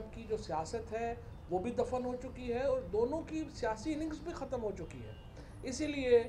की जो सियासत है वो भी दफन हो चुकी है और दोनों की सियासी इनिंग्स भी ख़त्म हो चुकी है। इसीलिए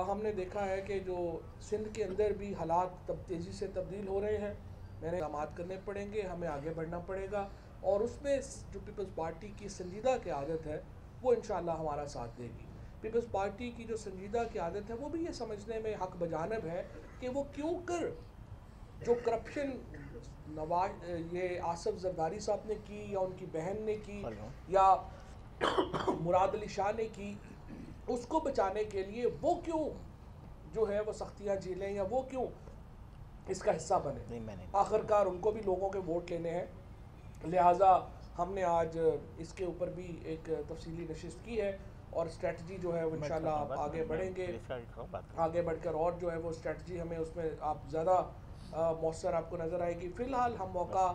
हमने देखा है कि जो सिंध के अंदर भी हालात तब तेज़ी से तब्दील हो रहे हैं। मैंने इक़दाम करने पड़ेंगे, हमें आगे बढ़ना पड़ेगा और उसमें जो पीपल्स पार्टी की संजीदा क़यादत है वो इंशाअल्लाह हमारा साथ देगी। पीपल्स पार्टी की जो संजीदा क़यादत है वो भी ये समझने में हक़ बजानिब है कि वो क्यों कर जो करप्शन नवाज ये आसफ जरदारी साहब ने की या उनकी बहन ने की या मुराद अली शाह ने की, उसको बचाने के लिए वो क्यों जो है वो सख्तियाँ झेलें या वो क्यों इसका हिस्सा बने। आखिरकार उनको भी लोगों के वोट लेने हैं, लिहाजा हमने आज इसके ऊपर भी एक तफसीली नशिस्त की है और स्ट्रेटजी जो है वो इंशाल्लाह आगे बढ़ेंगे। आगे बढ़कर और जो है वो स्ट्रेटजी हमें उसमें आप ज़्यादा मौसर आपको नज़र आएगी। फ़िलहाल हम मौका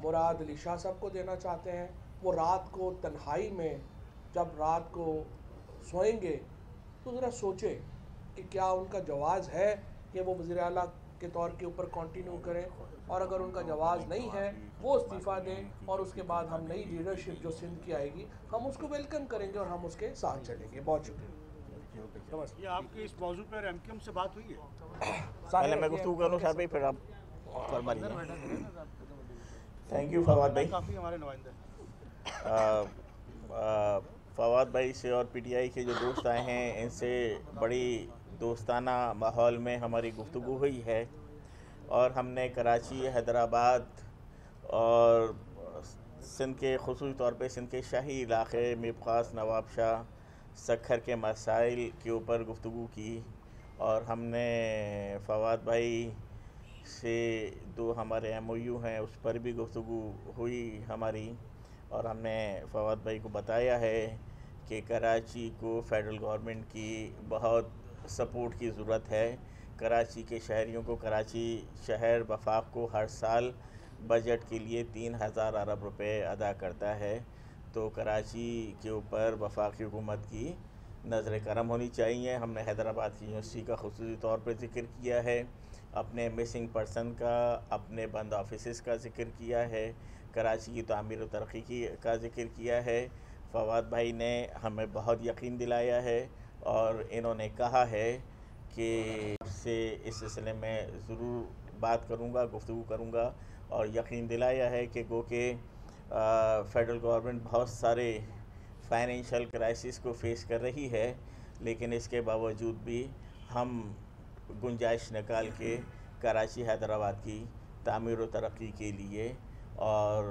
मुराद अली शाह साहब को देना चाहते हैं। वो रात को तन्हाई में जब रात को सोएंगे तो ज़रा सोचें कि क्या उनका जवाज़ है कि वो वज़ीर आला के तौर के ऊपर कंटिन्यू करें, और अगर उनका जवाज़ नहीं है वो इस्तीफ़ा दें और उसके बाद हम नई लीडरशिप जो सिंध की आएगी हम उसको वेलकम करेंगे और हम उसके साथ चलेंगे। बहुत शुक्रिया। ये आपकी इस मौजू पर एमक्यूएम से बात हुई है? पहले मैं गुफ्तगू करूं साहब भाई, फिर आप फरमा लीजिए। थैंक यू फवाद भाई। काफ़ी हमारे नुमाइंदे फवाद भाई से और पीटीआई के जो दोस्त आए हैं इनसे बड़ी दोस्ताना माहौल में हमारी गुफ्तगू हुई है और हमने कराची, हैदराबाद और सिंध के ख़ुसूसी तौर पे सिंध के शाही इलाक़े में ख़ास नवाब शाह सखर के मसाइल के ऊपर गुफ्तगू की और हमने फवाद भाई से दो हमारे MOU हैं उस पर भी गुफ्तगू हुई हमारी, और हमने फवाद भाई को बताया है कि कराची को फ़ेडरल गवर्नमेंट की बहुत सपोर्ट की ज़रूरत है। कराची के शहरियों को, कराची शहर वफाक को हर साल बजट के लिए 3000 अरब रुपए अदा करता है, तो कराची के ऊपर वफाकी हुकूमत की नज़र करम होनी चाहिए। हमने हैदराबाद की यूनिवर्सिटी का ख़ुसूसी तौर पर ज़िक्र किया है, अपने मिसिंग पर्सन का, अपने बंद ऑफिस का ज़िक्र किया है, कराची की तामीर और तरक्की का ज़िक्र किया है। फवाद भाई ने हमें बहुत यकीन दिलाया है और इन्होंने कहा है कि से इस सिलसिले में ज़रूर बात करूँगा, गुफ्तगू करूँगा, और यकीन दिलाया है कि गो के फ़ेडरल गवर्नमेंट बहुत सारे फाइनेंशियल क्राइसिस को फ़ेस कर रही है, लेकिन इसके बावजूद भी हम गुंजाइश निकाल के कराची हैदराबाद की तामीर और तरक्की के लिए और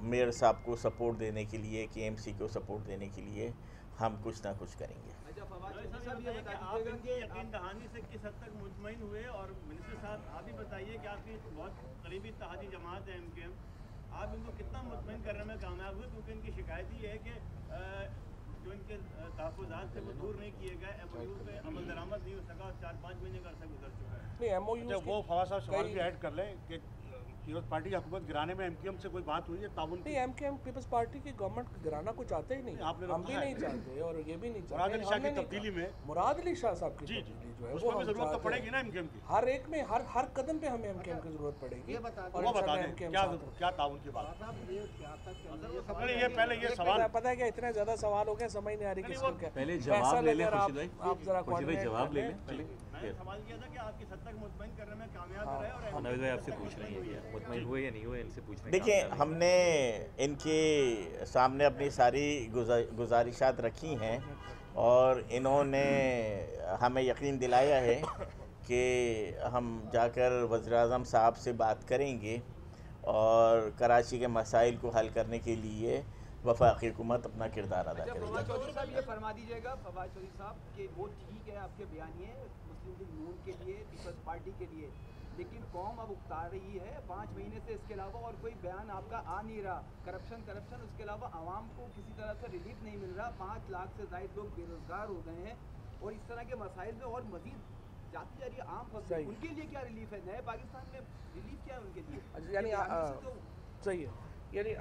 मेयर साहब को सपोर्ट देने के लिए, KMC को सपोर्ट देने के लिए हम कुछ ना कुछ करेंगे। आप इनकी यकीन दहानी से किस हद तक मुतमईन हुए, और मिनिस्टर साहब आप भी बताइए कि आपकी बहुत करीबी इत्तेहादी जमात है MKM, आप इनको कितना मुतमईन करने में कामयाब हुए? क्योंकि इनकी शिकायत ही है कि जो इनके तहफ़्फ़ुज़ात थे वो दूर नहीं किए गए, MOU पे अमल दरामद नहीं हो सका और 4-5 महीने का अर्सा गुजर चुका है। नहीं, MOU वो फवाद साहब सवाल भी ऐड कर लें कि पीपल्स पार्टी की हुकूमत गिराने में MKM से कोई बात हुई है ताउन? नहीं, MKM पीपल्स पार्टी की गवर्नमेंट गिराना को चाहते ही नहीं, आपने हम भी नहीं चाहते और ये भी नहीं चाहते। मुराद अली शाह की तब्दीली में, मुराद अली शाह साहब की तब्दीली जो है वो हमें ज़रूरत तो पड़ेगी ना MKM की। हर एक में हर कदम पे हमें MKM की ज़रूरत पड़ेगी। वो बता दें क्या ताउन की बात? ये पहले ये सवाल पता है क्या, इतना ज़्यादा सवाल हो गया, समझ नहीं आ रही किसको क्या। पहले जवाब ले लें आप जरा जवाब ले लें। मैंने सवाल किया था कि आप किस हद तक मुतमईन करने में कामयाब रहे, और नवीद भाई आपसे पूछ रहे हैं मुतमईन हुए या नहीं हुए, इनसे पूछ रहे हैं। देखिए, हमने इनके सामने अपनी सारी गुजारिशात रखी हैं और इन्होंने हमें यकीन दिलाया है कि हम जाकर वज़ीर-ए-आज़म साहब से बात करेंगे और कराची के मसाइल को हल करने के लिए वफाकी हुकूमत अपना किरदार अदा करेगी। फवाद चौधरी साहब ये फरमा दीजिएगा, फवाद चौधरी साहब कि वो ठीक है आपके बयानिए मुस्लिम लीग नून के लिए, पीपल्स पार्टी के लिए, लेकिन कौम अब उकता रही है 5 महीने से, इसके अलावा और कोई बयान आपका आ नहीं रहा। करप्शन उसके अलावा आवाम को किसी तरह से रिलीफ नहीं मिल रहा। 5 लाख से ज़ायद लोग बेरोजगार हो गए हैं और इस तरह के मसाइल में और मजीद जाती जा रही है आम फसल। उनके लिए क्या रिलीफ है? नए पाकिस्तान में रिलीफ क्या है उनके लिए? यानी सही है, यानी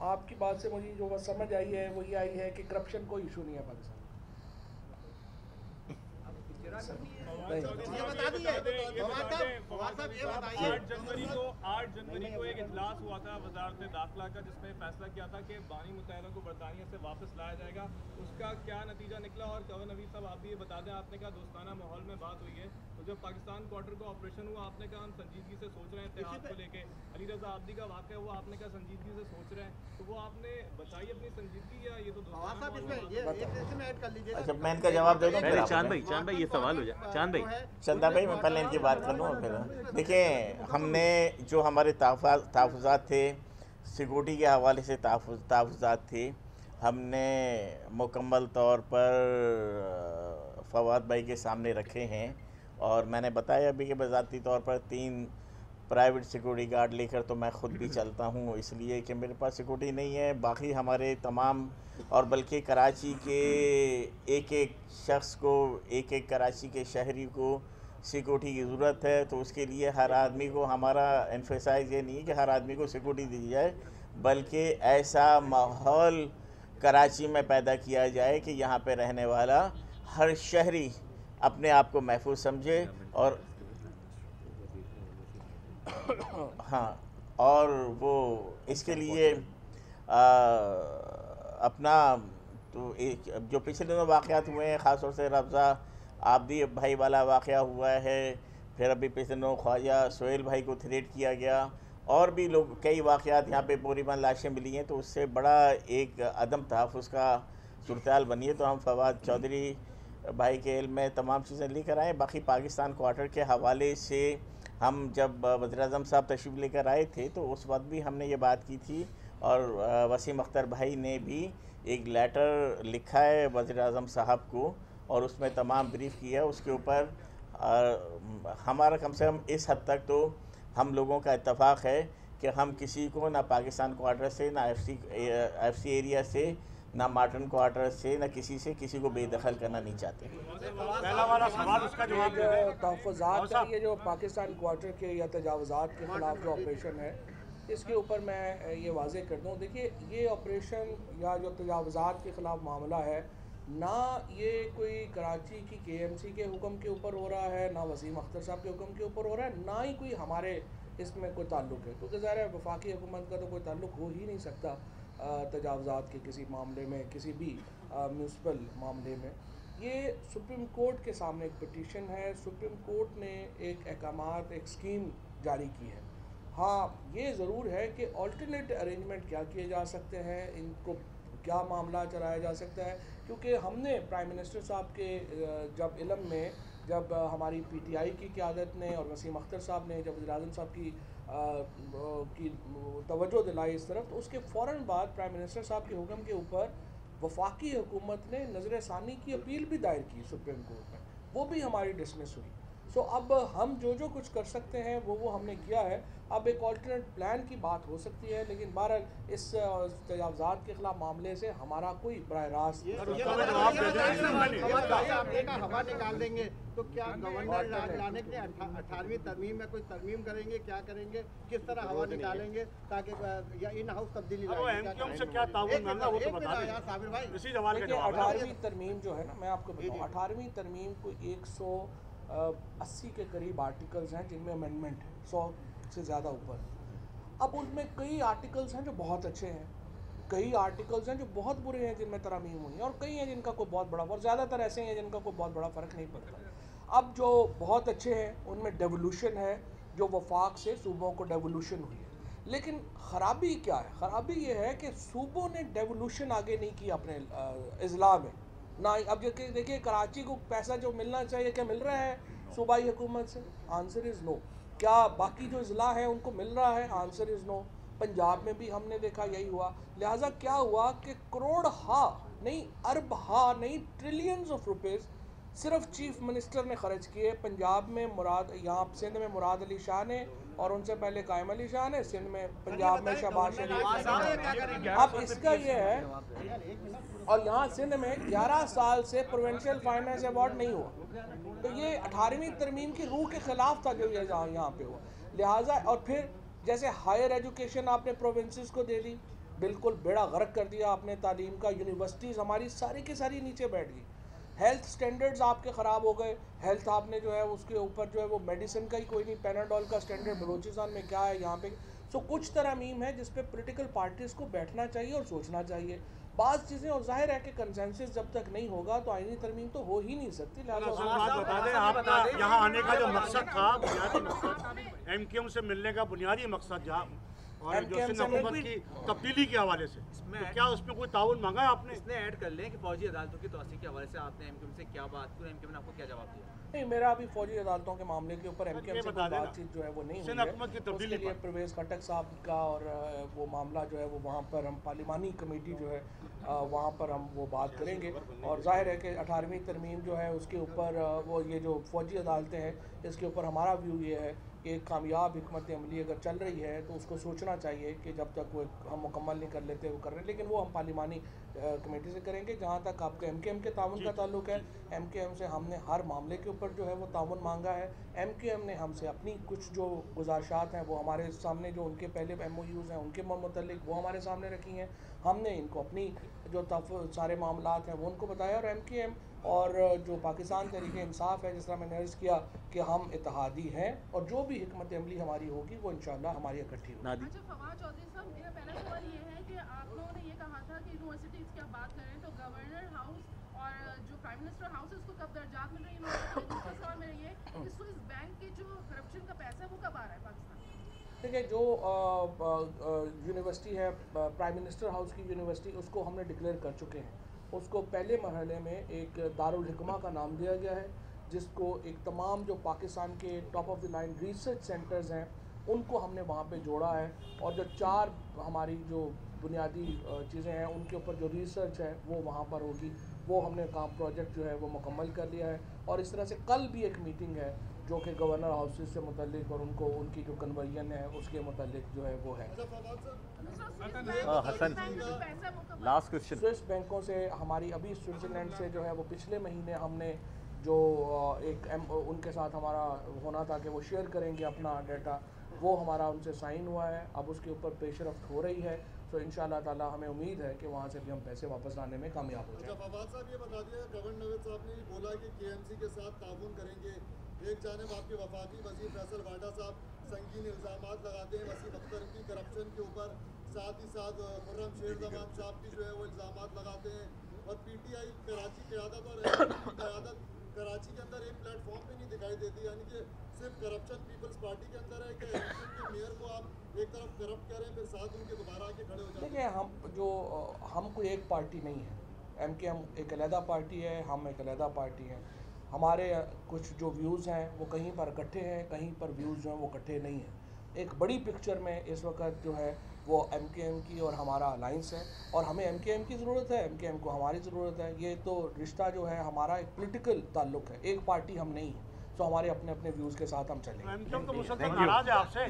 आपकी बात से मुझे जो समझ आई है वो ये आई है कि करप्शन कोई इशू नहीं है पाकिस्तान में। ये बता दीजिए 8 जनवरी को एक इजलास हुआ था वजारत दाखिला का, जिसमें फैसला किया था कि बानी मुतहरा को बरतानिया से वापस लाया जाएगा। उसका क्या नतीजा निकला? और गवर्नर नवीद साहब आप भी ये बता दें, आपने कहा दोस्ताना माहौल में बात हुई है, तो जब पाकिस्तान क्वार्टर का ऑपरेशन हुआ आपने कहा हम संजीदगी से सोच रहे हैं इत्तेहाद को लेके, अली रजा आब्दी का वाक़या हुआ आपने कहा संजीदगी से सोच रहे हैं, तो वो आपने बताई अपनी संजीदगी या ये तो अच्छा मैं इनका जवाब दे दूँ? पहले चांद भाई ये सवाल हो जाए। चांद भाई चंदा भाई मैं पहले इनकी बात कर लूँ और फिर देखिए, हमने जो हमारे तहफ़्फ़ुज़ात थे, सिक्योरिटी के हवाले से तहफ़्फ़ुज़ात थे, हमने मुकम्मल तौर पर फवाद भाई के सामने रखे हैं। और मैंने बताया भी कि बज़ाती तौर पर 3 प्राइवेट सिक्योरिटी गार्ड लेकर तो मैं ख़ुद भी चलता हूँ, इसलिए कि मेरे पास सिक्योरिटी नहीं है। बाकी हमारे तमाम और बल्कि कराची के एक शख्स को, एक कराची के शहरी को सिक्योरिटी की ज़रूरत है, तो उसके लिए हर आदमी को, हमारा एम्फेसाइज़ ये नहीं है कि हर आदमी को सिक्योरिटी दी जाए, बल्कि ऐसा माहौल कराची में पैदा किया जाए कि यहाँ पे रहने वाला हर शहरी अपने आप को महफूज समझे। और हाँ, और वो इसके लिए अपना तो एक जो पिछले दिनों वाक़यात हुए हैं, ख़ास तौर से रफ़ज़ा आब्दी भाई वाला वाक़या हुआ है, फिर अभी पिछले दिनों ख्वाजा सोहेल भाई को थ्रेट किया गया, और भी लोग कई वाक़यात यहाँ पे पूरीबन लाशें मिली हैं, तो उससे बड़ा एक अदम तहफ़्फ़ुज़ का सूरत बनी है। तो हम फवाद चौधरी भाई के इल्म में तमाम चीज़ें लेकर आए। बाकी पाकिस्तान क्वार्टर के हवाले से हम जब वज़ीर-ए-आज़म साहब तशरीफ़ लेकर आए थे तो उस वक्त भी हमने ये बात की थी, और वसीम अख्तर भाई ने भी एक लेटर लिखा है वज़ीर-ए-आज़म साहब को, और उसमें तमाम ब्रीफ़ किया। उसके ऊपर हमारा कम से कम इस हद तक तो हम लोगों का इत्तफ़ाक़ है कि हम किसी को ना पाकिस्तान क्वार्टर से, ना एफसी एरिया से, ना मार्टन क्वार्टर से, ना किसी को बेदखल करना नहीं चाहते। पहला वाला सवाल उसका जवाब दे दें। तहफ़्फ़ुज़ात का ये जो पाकिस्तान क्वार्टर के या तजावज़ात के ख़िलाफ़ जो ऑपरेशन है, इसके ऊपर मैं ये वाज़े कर दूँ। देखिए, ये ऑपरेशन या जो तजावज़ात के ख़िलाफ़ मामला है, ना ये कोई कराची की KMC के हुक्म के ऊपर हो रहा है, ना वसीम अख्तर साहब के हुक्म के ऊपर हो रहा है, ना ही कोई हमारे इसमें कोई ताल्लुक़ है, क्योंकि ज़ाहिर है वफाकी हुकूमत का तो कोई ताल्लुक़ हो ही नहीं सकता तजावज़ात के किसी मामले में, किसी भी म्यूनसिपल मामले में। ये सुप्रीम कोर्ट के सामने एक पिटीशन है, सुप्रीम कोर्ट ने एक अहकामात, एक स्कीम जारी की है। हाँ, ये ज़रूर है कि ऑल्टरनेट अरेंजमेंट क्या किए जा सकते हैं, इनको क्या मामला चलाया जा सकता है, क्योंकि हमने प्राइम मिनिस्टर साहब के जब इल्म में, जब हमारी PTI की क़यादत ने और वसीम अख्तर साहब ने जब वज़ीर-ए-आज़म साहब की तवज्जो दिलाई इस तरफ, तो उसके फ़ौरन बाद प्राइम मिनिस्टर साहब के हुक्म के ऊपर वफाकी हुकूमत ने नज़र सानी की अपील भी दायर की सुप्रीम कोर्ट में, वो भी हमारी डिसमिस हुई। सो अब हम जो कुछ कर सकते हैं वो हमने किया है। अब एक ऑल्टरनेट प्लान की बात हो सकती है, लेकिन बहरहाल इस तजावज़ात के ख़िलाफ़ मामले से हमारा कोई बराह रास्त हवा निकाल देंगे तो क्या गवर्नर लाने के 18वीं तरमीम में कोई तरमीम करेंगे, क्या करेंगे, किस तरह हवा निकालेंगे ताकि या इन हाउस तब्दीली से क्या ताउन मांगा वो तो बता दें साबिर भाई। इसी सवाल का जवाब 18वीं तरमीम जो है ना, मैं आपको बताऊँ, 18वीं तरमीम को 180 के करीब आर्टिकल्स हैं जिनमें अमेंडमेंट है, 100 से ज़्यादा ऊपर। अब उनमें कई आर्टिकल्स हैं जो बहुत अच्छे हैं, कई आर्टिकल्स हैं जो बहुत बुरे हैं जिनमें तरमीम हुई है, और कई हैं जिनका कोई बहुत बड़ा, और ज़्यादातर ऐसे हैं जिनका कोई बहुत बड़ा फ़र्क नहीं पड़ता। अब जो बहुत अच्छे हैं उनमें डेवोल्यूशन है, जो वफाक से सूबों को डेवोल्यूशन हुई है। लेकिन ख़राबी क्या है? ख़राबी ये है कि सूबों ने डेवोल्यूशन आगे नहीं की अपने अज़ला में ना। अब देखिए कराची को पैसा जो मिलना चाहिए, क्या मिल रहा है सूबाई हुकूमत से? Answer is no. क्या बाकी जो ज़िला हैं उनको मिल रहा है? Answer is no. पंजाब में भी हमने देखा यही हुआ। लिहाजा क्या हुआ कि करोड़ हा नहीं, अरब हा नहीं, ट्रिलियंस ऑफ रुपीज़ सिर्फ चीफ मिनिस्टर ने ख़र्च किए। पंजाब में मुराद, यहाँ सिंध में मुराद अली शाह ने, और उनसे पहले कायम अली शाह ने, सिंध में पंजाब में शहबाज शरीफ। अब इसका ये है, और यहाँ सिंध में 11 साल से प्रोविंशियल फाइनेंस अवार्ड नहीं हुआ, तो ये 18वीं तरमीम की रूह के ख़िलाफ़ था जो ये यहाँ पे हुआ। लिहाजा और फिर जैसे हायर एजुकेशन आपने प्रोविंसेस को दे दी, बिल्कुल बेड़ा गर्क कर दिया आपने तालीम का। यूनिवर्सिटीज़ हमारी सारी की सारी नीचे बैठ गई। हेल्थ स्टैंडर्ड्स आपके ख़राब हो गए, हेल्थ आपने जो है उसके ऊपर जो है वो मेडिसिन का ही कोई नहीं, पैनाडोल का स्टैंडर्ड बलूचिस्तान में क्या है यहाँ पे। सो कुछ तरमीम है जिस पे पॉलिटिकल पार्टीज़ को बैठना चाहिए और सोचना चाहिए बाज़ चीज़ें, और जाहिर है कि कंसेंसस जब तक नहीं होगा तो आईनी तरमीम तो हो ही नहीं सकती। बात बता दें, आपका यहाँ आने का जो मकसद था, बुनियादी मकसद MKM से मिलने का बुनियादी मकसद जहाँ और जो सिंध हुकूमत की तब्दीली के हवाले से, तो क्या उसमें कोई ताउन मांगा है आपने? इसमें ऐड कर लें कि फौजी अदालतों की तोसी के हवाले से आपने MKM से क्या बात की, MKM ने आपको क्या जवाब दिया? नहीं, मेरा अभी फौजी अदालतों के मामले के ऊपर MKM से कोई बातचीत जो है वो नहीं हुई है। उसके लिए परवेज़ खटक साहब का और वो मामला जो है वो वहाँ पर हम पार्लिमानी कमेटी जो है वहाँ पर हम वो बात करेंगे। और जाहिर है कि 18वीं तरमीम जो है उसके ऊपर वो ये जो फौजी अदालतें हैं इसके ऊपर हमारा व्यू ये है कि एक कामयाब हिकमत अमली अगर चल रही है तो उसको सोचना चाहिए कि जब तक वो हम मुकम्मल नहीं कर लेते वो कर रहे हैं, लेकिन वो हम पार्लिमानी कमेटी से करेंगे। जहाँ तक आपके MKM के ताउन का ताल्लुक है, MKM से हमने हर मामले के ऊपर जो है वो ताउन मांगा है। MKM ने हमसे अपनी कुछ जो गुजारिशात हैं वो हमारे सामने, जो उनके पहले MOUs हैं उनके मुतल्लिक वो हमारे सामने रखी हैं। हमने इनको अपनी जो सारे मामलात हैं वो उनको बताया, और MKM और जो पाकिस्तान तहरीक इंसाफ है, जिस तरह मैंने अर्ज़ किया कि हम इत्तेहादी हैं और जो भी हिकमत अमली हमारी होगी वो इंशाल्लाह हमारी इकट्ठी होगी। अच्छा फवाद चौधरी साहब, मेरा पहला सवाल ये है कि आप लोगों ने ये कहा था कि यूनिवर्सिटीज़ की आप बात करें तो गवर्नर हाउस और जो प्राइम मिनिस्टर हाउस है उसको कब दर्जात मिल रही है यूनिवर्सिटी। दूसरा सवाल मेरा ये कि स्विस बैंक के जो करप्शन का पैसा है वो कब आ रहा है पाकिस्तान? देखिए, जो यूनिवर्सिटी है प्राइम मिनिस्टर हाउस की यूनिवर्सिटी, उसको हमने डिक्लेयर कर चुके हैं। उसको पहले मरहले में एक दारुल हिकमा का नाम दिया गया है, जिसको एक तमाम जो पाकिस्तान के top of the line research centres हैं उनको हमने वहाँ पे जोड़ा है, और जो 4 हमारी जो बुनियादी चीज़ें हैं उनके ऊपर जो रिसर्च है वो वहाँ पर होगी। वो हमने काम प्रोजेक्ट जो है वो मुकम्मल कर लिया है, और इस तरह से कल भी एक मीटिंग है जो कि गवर्नर हाउसेस से मुतल्लिक और उनको उनकी जो कन्वर्जन है उसके मुतल्लिक जो है वो है। Hasan, last question. स्विस बैंकों से हमारी अभी स्विट्ज़रलैंड से जो है वो पिछले महीने हमने जो उनके साथ हमारा होना था कि वो शेयर करेंगे अपना डाटा, वो हमारा उनसे साइन हुआ है। अब उसके ऊपर पेशरफ्त हो रही है, तो इंशाअल्लाह ताला हमें उम्मीद है कि वहाँ से भी हम पैसे वापस लाने में कामयाब हो जाएं। फवाद साहब, ये बता दिया गवर्नर नवेद साहब ने बोला कि KMC के साथ ताउन करेंगे। एक जानिब आपके वफाकी वज़ीर फैसल वाडा साहब संगीन इल्ज़ामात लगाते हैं वसीम अख्तर की करप्शन के ऊपर, साथ ही साथ खुर्रम शेर जमान साहब की जो है वो इल्ज़ामात लगाते हैं, और PTI कराची क़यादत और क़यादत कराची के अंदर एक प्लेटफॉर्म पे नहीं दिखाई देती, यानी कि सिर्फ करप्शन पीपल्स पार्टी के अंदर है कि MKM के मेयर को आप एक तरफ करप्ट करें फिर साथ उनके दोबारा आके खड़े हो जाए। देखिए, हम कोई एक पार्टी नहीं है, MKM एक अलहदा पार्टी है, हम एक अलहदा पार्टी हैं। हमारे कुछ जो व्यूज़ हैं वो कहीं पर इकट्ठे हैं, कहीं पर व्यूज़ जो हैं वो इकट्ठे नहीं हैं। एक बड़ी पिक्चर में इस वक्त जो है वो MKM की और हमारा अलाइंस है, और हमें MKM की ज़रूरत है, MKM को हमारी ज़रूरत है। ये तो रिश्ता जो है हमारा एक पॉलिटिकल ताल्लुक है, एक पार्टी हम नहीं हैं। तो हमारे अपने अपने व्यूज़ के साथ हम चलेंगे। MKM तो मुसलसल नाराज़ है आपसे।